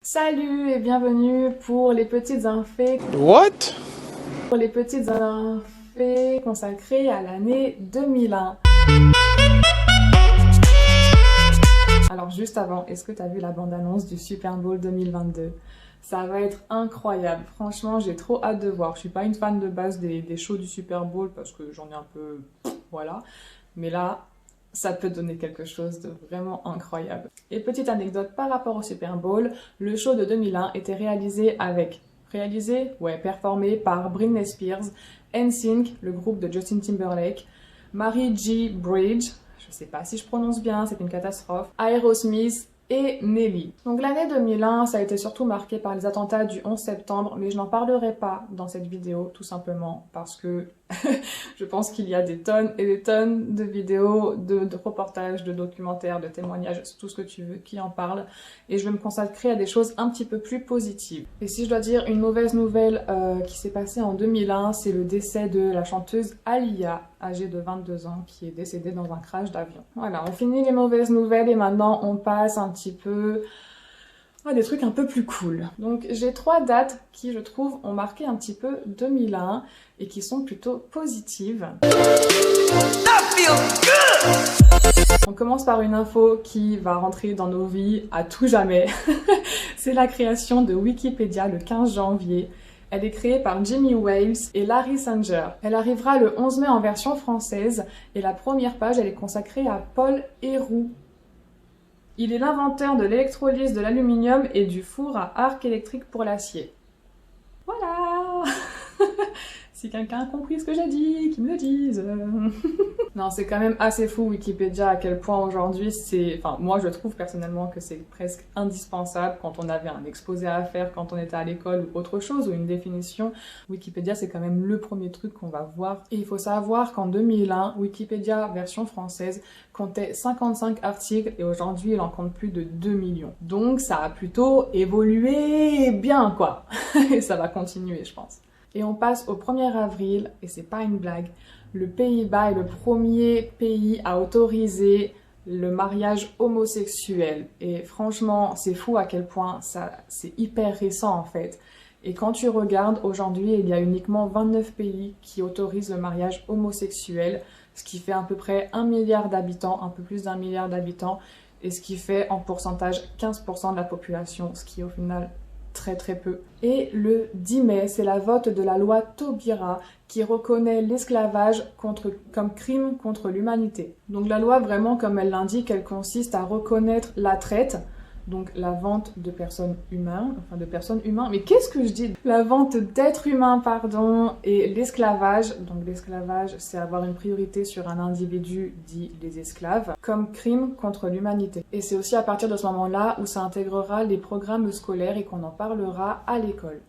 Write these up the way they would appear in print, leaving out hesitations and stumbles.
Salut et bienvenue pour les petites infos. What? Pour les petites infos consacrées à l'année 2001. Alors juste avant, est-ce que tu as vu la bande-annonce du Super Bowl 2022? Ça va être incroyable. Franchement, j'ai trop hâte de voir. Je suis pas une fan de base des shows du Super Bowl parce que j'en ai un peu... Voilà. Mais là, ça peut donner quelque chose de vraiment incroyable. Et petite anecdote par rapport au Super Bowl, le show de 2001 était performé par Britney Spears, NSYNC, le groupe de Justin Timberlake, Mary J. Blige, je sais pas si je prononce bien, c'est une catastrophe, Aerosmith et Nelly. Donc l'année 2001, ça a été surtout marqué par les attentats du 11 septembre, mais je n'en parlerai pas dans cette vidéo, tout simplement parce que je pense qu'il y a des tonnes et des tonnes de vidéos, de reportages, de documentaires, de témoignages, tout ce que tu veux, qui en parlent. Et je vais me consacrer à des choses un petit peu plus positives. Et si je dois dire une mauvaise nouvelle qui s'est passée en 2001, c'est le décès de la chanteuse Aaliyah, âgée de 22 ans, qui est décédée dans un crash d'avion. Voilà, on finit les mauvaises nouvelles et maintenant on passe un petit peu à des trucs un peu plus cool. Donc j'ai 3 dates qui, je trouve, ont marqué un petit peu 2001 et qui sont plutôt positives. On commence par une info qui va rentrer dans nos vies à tout jamais. C'est la création de Wikipédia le 15 janvier. Elle est créée par Jimmy Wales et Larry Sanger. Elle arrivera le 11 mai en version française et la première page, elle est consacrée à Paul Héroux. Il est l'inventeur de l'électrolyse de l'aluminium et du four à arc électrique pour l'acier. Voilà. Si quelqu'un a compris ce que j'ai dit, qu'il me le dise. Non, c'est quand même assez fou Wikipédia à quel point aujourd'hui c'est... Enfin, moi je trouve personnellement que c'est presque indispensable quand on avait un exposé à faire, quand on était à l'école ou autre chose, ou une définition. Wikipédia c'est quand même le premier truc qu'on va voir. Et il faut savoir qu'en 2001, Wikipédia version française comptait 55 articles et aujourd'hui il en compte plus de 2 millions. Donc ça a plutôt évolué bien quoi. Et ça va continuer je pense. Et on passe au 1er avril, et c'est pas une blague, le Pays-Bas est le premier pays à autoriser le mariage homosexuel. Et franchement, c'est fou à quel point c'est hyper récent en fait. Et quand tu regardes, aujourd'hui, il y a uniquement 29 pays qui autorisent le mariage homosexuel, ce qui fait à peu près 1 milliard d'habitants, un peu plus d'1 milliard d'habitants, et ce qui fait en pourcentage 15% de la population, ce qui est au final très très peu. Et le 10 mai, c'est la vote de la loi Taubira qui reconnaît l'esclavage comme crime contre l'humanité. Donc la loi, vraiment, comme elle l'indique, elle consiste à reconnaître la traite, donc la vente de personnes humaines, mais qu'est-ce que je dis? La vente d'êtres humains, pardon, et l'esclavage, donc l'esclavage, c'est avoir une priorité sur un individu, dit les esclaves, comme crime contre l'humanité. Et c'est aussi à partir de ce moment-là où ça intégrera les programmes scolaires et qu'on en parlera à l'école.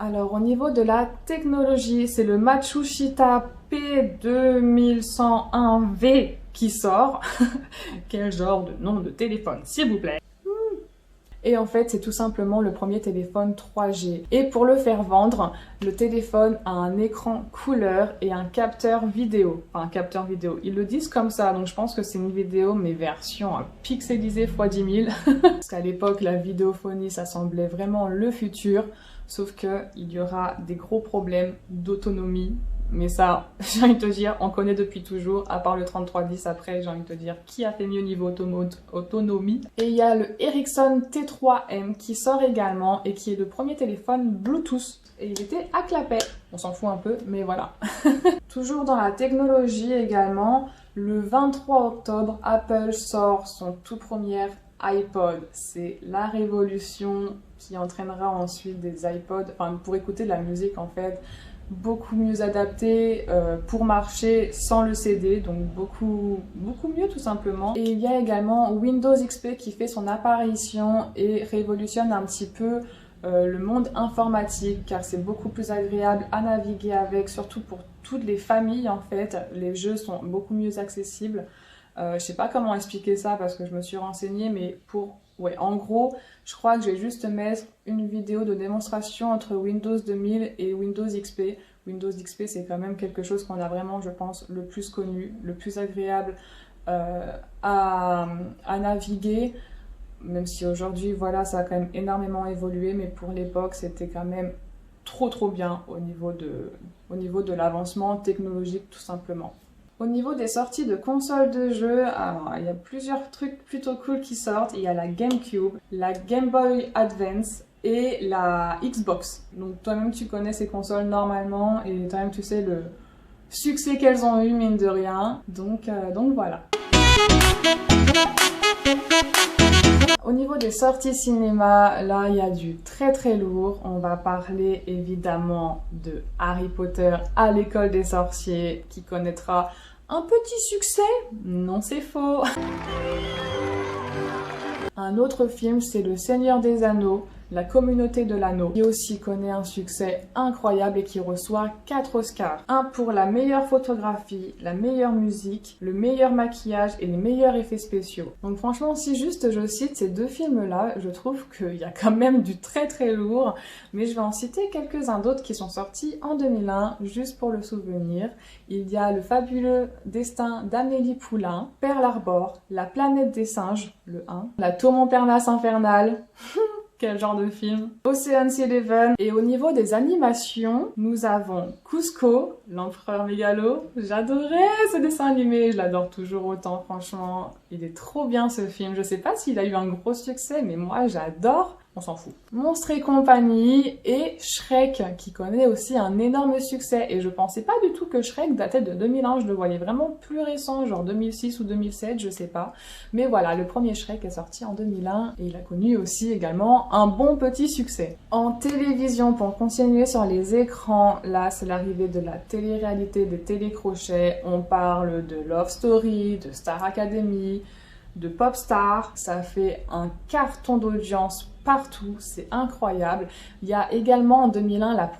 Alors au niveau de la technologie, c'est le Matsushita P2101V qui sort. Quel genre de nom de téléphone, s'il vous plaît? Et en fait, c'est tout simplement le premier téléphone 3G. Et pour le faire vendre, le téléphone a un écran couleur et un capteur vidéo. Enfin, un capteur vidéo. Ils le disent comme ça, donc je pense que c'est une vidéo, mais version pixelisée x 10 000. Parce qu'à l'époque, la vidéophonie, ça semblait vraiment le futur. Sauf qu'il y aura des gros problèmes d'autonomie. Mais ça, j'ai envie de te dire, on connaît depuis toujours, à part le 3310 après, j'ai envie de te dire, qui a fait mieux niveau autonomie. Et il y a le Ericsson T3M qui sort également et qui est le premier téléphone Bluetooth. Et il était à clapet. On s'en fout un peu, mais voilà. Toujours dans la technologie également, le 23 octobre, Apple sort son tout premier iPod. C'est la révolution qui entraînera ensuite des iPods, enfin pour écouter de la musique en fait, beaucoup mieux adapté pour marcher sans le CD, donc beaucoup mieux tout simplement. Et il y a également Windows XP qui fait son apparition et révolutionne un petit peu le monde informatique, car c'est beaucoup plus agréable à naviguer avec, surtout pour toutes les familles en fait. Les jeux sont beaucoup mieux accessibles. Je sais pas comment expliquer ça parce que je me suis renseignée, mais en gros, je crois que je vais juste mettre une vidéo de démonstration entre Windows 2000 et Windows XP. Windows XP, c'est quand même quelque chose qu'on a vraiment, je pense, le plus connu, le plus agréable à naviguer, même si aujourd'hui, voilà, ça a quand même énormément évolué, mais pour l'époque, c'était quand même trop bien au niveau de l'avancement technologique, tout simplement. Au niveau des sorties de consoles de jeux, alors il y a plusieurs trucs plutôt cool qui sortent. Il y a la GameCube, la Game Boy Advance et la Xbox. Donc toi-même tu connais ces consoles normalement et toi-même tu sais le succès qu'elles ont eu, mine de rien. Donc voilà. Au niveau des sorties cinéma, là il y a du très lourd. On va parler évidemment de Harry Potter à l'école des sorciers qui connaîtra un petit succès. Non, c'est faux. Un autre film, c'est Le Seigneur des Anneaux, La Communauté de l'Anneau, qui aussi connaît un succès incroyable et qui reçoit 4 Oscars. Un pour la meilleure photographie, la meilleure musique, le meilleur maquillage et les meilleurs effets spéciaux. Donc franchement, si juste je cite ces deux films-là, je trouve qu'il y a quand même du très lourd, mais je vais en citer quelques-uns d'autres qui sont sortis en 2001, juste pour le souvenir. Il y a Le fabuleux destin d'Amélie Poulain, Pearl Harbor, La planète des singes, le 1, La tour Montparnasse infernale, quel genre de film, Ocean's 11, et au niveau des animations, nous avons Cusco, l'empereur mégalo. J'adorais ce dessin animé, je l'adore toujours autant, franchement. Il est trop bien ce film, je sais pas s'il a eu un gros succès, mais moi j'adore. On s'en fout. Monstres et compagnie et Shrek qui connaît aussi un énorme succès et je pensais pas du tout que Shrek datait de 2001, je le voyais vraiment plus récent, genre 2006 ou 2007, je sais pas. Mais voilà, le premier Shrek est sorti en 2001 et il a connu aussi également un bon petit succès. En télévision, pour continuer sur les écrans, là c'est l'arrivée de la télé-réalité, des télécrochets, on parle de Love Story, de Star Academy, de Popstar, ça fait un carton d'audience partout, c'est incroyable. Il y a également en 2001 la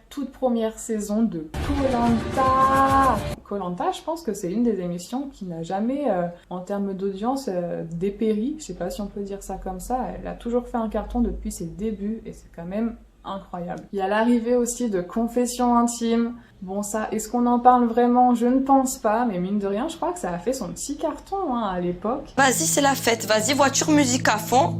toute première saison de Koh-Lanta. Koh-Lanta, je pense que c'est une des émissions qui n'a jamais, en termes d'audience, dépéri. Je sais pas si on peut dire ça comme ça. Elle a toujours fait un carton depuis ses débuts et c'est quand même incroyable. Il y a l'arrivée aussi de Confessions intimes. Bon ça, est-ce qu'on en parle vraiment? Je ne pense pas, mais mine de rien, je crois que ça a fait son petit carton à l'époque. Vas-y, c'est la fête, vas-y, voiture, musique à fond.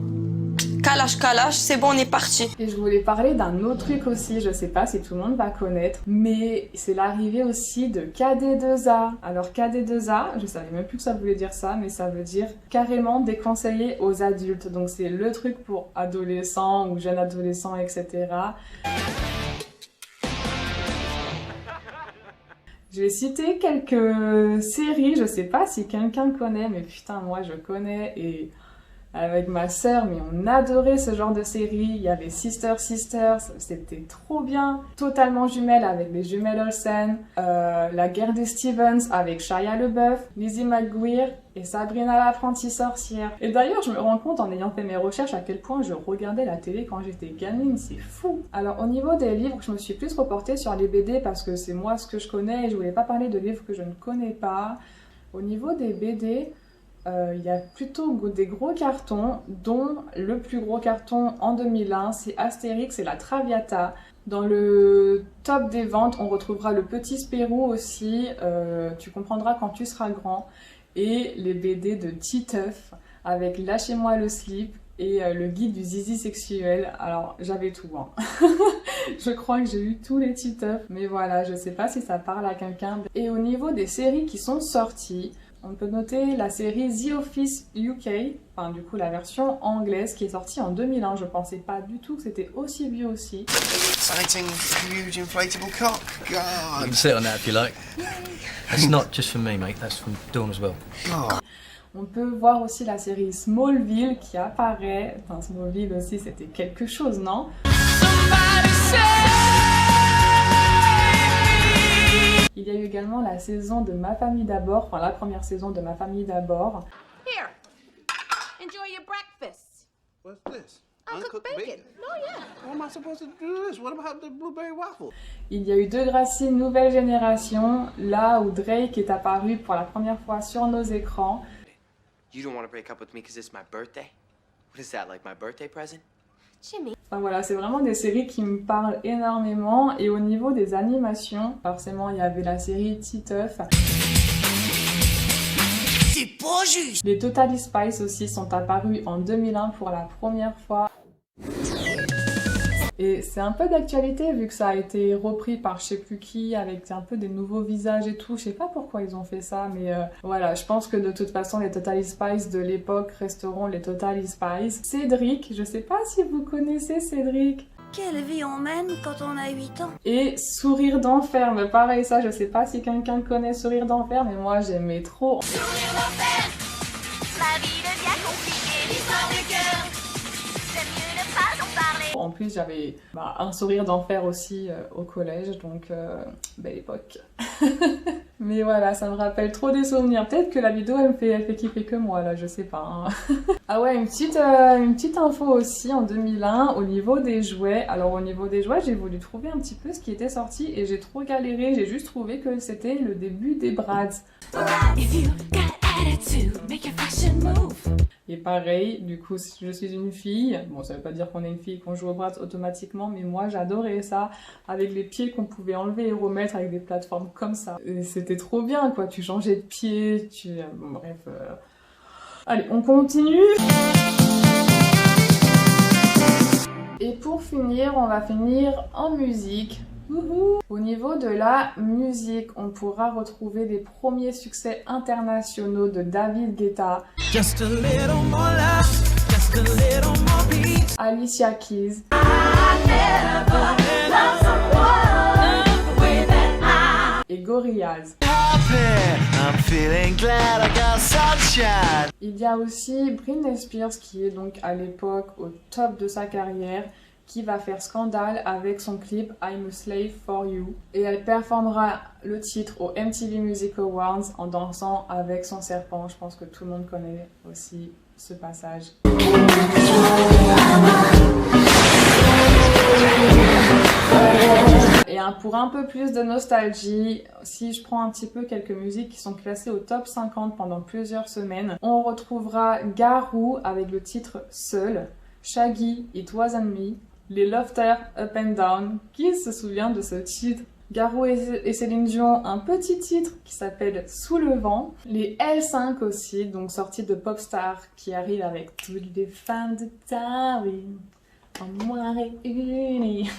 Kalash, c'est bon, on est parti. Et je voulais parler d'un autre truc aussi, je sais pas si tout le monde va connaître, mais c'est l'arrivée aussi de KD2A. Alors KD2A, je savais même plus que ça voulait dire ça, mais ça veut dire carrément déconseillé aux adultes. Donc c'est le truc pour adolescents ou jeunes adolescents, etc. Je vais citer quelques séries, je sais pas si quelqu'un connaît, mais putain, moi je connais et avec ma sœur, mais on adorait ce genre de série. Il y avait Sisters, c'était trop bien. Totalement jumelles avec les jumelles Olsen, La guerre des Stevens avec Shia LaBeouf, Lizzie McGuire et Sabrina l'apprentie sorcière. Et d'ailleurs, je me rends compte en ayant fait mes recherches à quel point je regardais la télé quand j'étais gamine, c'est fou. Alors au niveau des livres, je me suis plus reportée sur les BD parce que c'est moi ce que je connais et je voulais pas parler de livres que je ne connais pas. Au niveau des BD, il y a plutôt des gros cartons, dont le plus gros carton en 2001, c'est Astérix et la Traviata. Dans le top des ventes, on retrouvera le Petit Spirou aussi, tu comprendras quand tu seras grand, et les BD de Titeuf avec Lâchez-moi le slip et le guide du zizi sexuel. Alors j'avais tout, Je crois que j'ai eu tous les Titeuf, mais voilà, je sais pas si ça parle à quelqu'un. Et au niveau des séries qui sont sorties, on peut noter la série The Office UK, enfin du coup la version anglaise qui est sortie en 2001. Je pensais pas du tout que c'était aussi vieux aussi. Exciting, huge inflatable cock. God. You can sit on that if you like. That's not just for me, mate. That's from Dawn as well. God. On peut voir aussi la série Smallville qui apparaît. Enfin, Smallville aussi, c'était quelque chose, non? Il y a eu également la saison de Ma famille d'abord, enfin la première saison de Ma famille d'abord. Here, enjoy your breakfast. What's this? Uncooked bacon. Oh yeah. How am I supposed to do this? What about the blueberry waffle? Il y a eu Degrassi Nouvelle Génération, là où Drake est apparu pour la première fois sur nos écrans. You don't want to break up with me because it's my birthday? What is that, like my birthday present? Jimmy. Enfin voilà, c'est vraiment des séries qui me parlent énormément. Et au niveau des animations, forcément il y avait la série Titeuf. C'est pas juste. Les Totally Spice aussi sont apparus en 2001 pour la première fois. Et c'est un peu d'actualité vu que ça a été repris par je sais plus qui avec un peu des nouveaux visages et tout. Je sais pas pourquoi ils ont fait ça, mais voilà, je pense que de toute façon les Totally Spice de l'époque resteront les Totally Spice. Cédric, je sais pas si vous connaissez Cédric. Quelle vie on mène quand on a 8 ans? Et Sourire d'enfer, mais pareil ça, je sais pas si quelqu'un connaît Sourire d'enfer, mais moi j'aimais trop. Sourire d'enfer, ma vie devient compliquée, l'histoire du cœur, c'est mieux ne pas en parler. En plus j'avais un Sourire d'enfer aussi au collège, donc belle époque. Mais voilà, ça me rappelle trop des souvenirs. Peut-être que la vidéo elle fait kiffer que moi là, je sais pas. Hein. Ah ouais, une petite info aussi en 2001 au niveau des jouets. Alors au niveau des jouets, j'ai voulu trouver un petit peu ce qui était sorti et j'ai trop galéré. J'ai juste trouvé que c'était le début des Bratz. Et pareil, du coup, je suis une fille. Bon, ça veut pas dire qu'on est une fille qu'on joue au Bratz automatiquement, mais moi j'adorais ça, avec les pieds qu'on pouvait enlever et remettre avec des plateformes comme ça. Et c'était trop bien, quoi. Tu changeais de pied, bon, bref. Allez, on continue. Et pour finir, on va finir en musique. Wouhou. Au niveau de la musique, on pourra retrouver les premiers succès internationaux de David Guetta, Just a little more love, just a little more peace. Alicia Keys, et Gorillaz. I'm feeling glad I got sunshine. Il y a aussi Britney Spears qui est donc à l'époque au top de sa carrière, qui va faire scandale avec son clip I'm a Slave for You. Et elle performera le titre au MTV Music Awards en dansant avec son serpent. Je pense que tout le monde connaît aussi ce passage. Et pour un peu plus de nostalgie, si je prends un petit peu quelques musiques qui sont classées au top 50 pendant plusieurs semaines, on retrouvera Garou avec le titre Seul, Shaggy, It Wasn't Me, les Lofter, Up and Down. Qui se souvient de ce titre? Garou et Céline Dion, un petit titre qui s'appelle Sous le vent. Les L5 aussi, donc sortis de Popstar, qui arrivent avec toutes les femmes de ta vie, en moi réunies.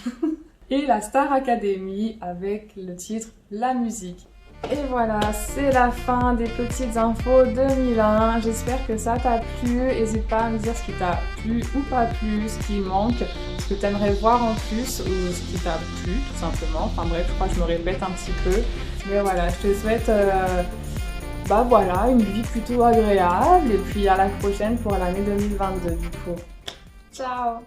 Et la Star Academy avec le titre La musique. Et voilà, c'est la fin des petites infos 2001. J'espère que ça t'a plu. N'hésite pas à me dire ce qui t'a plu ou pas plu, ce qui manque, ce que tu aimerais voir en plus ou ce qui t'a plu tout simplement. Enfin bref, je crois que je me répète un petit peu. Mais voilà, je te souhaite voilà, une vie plutôt agréable et puis à la prochaine pour l'année 2022 du coup. Ciao!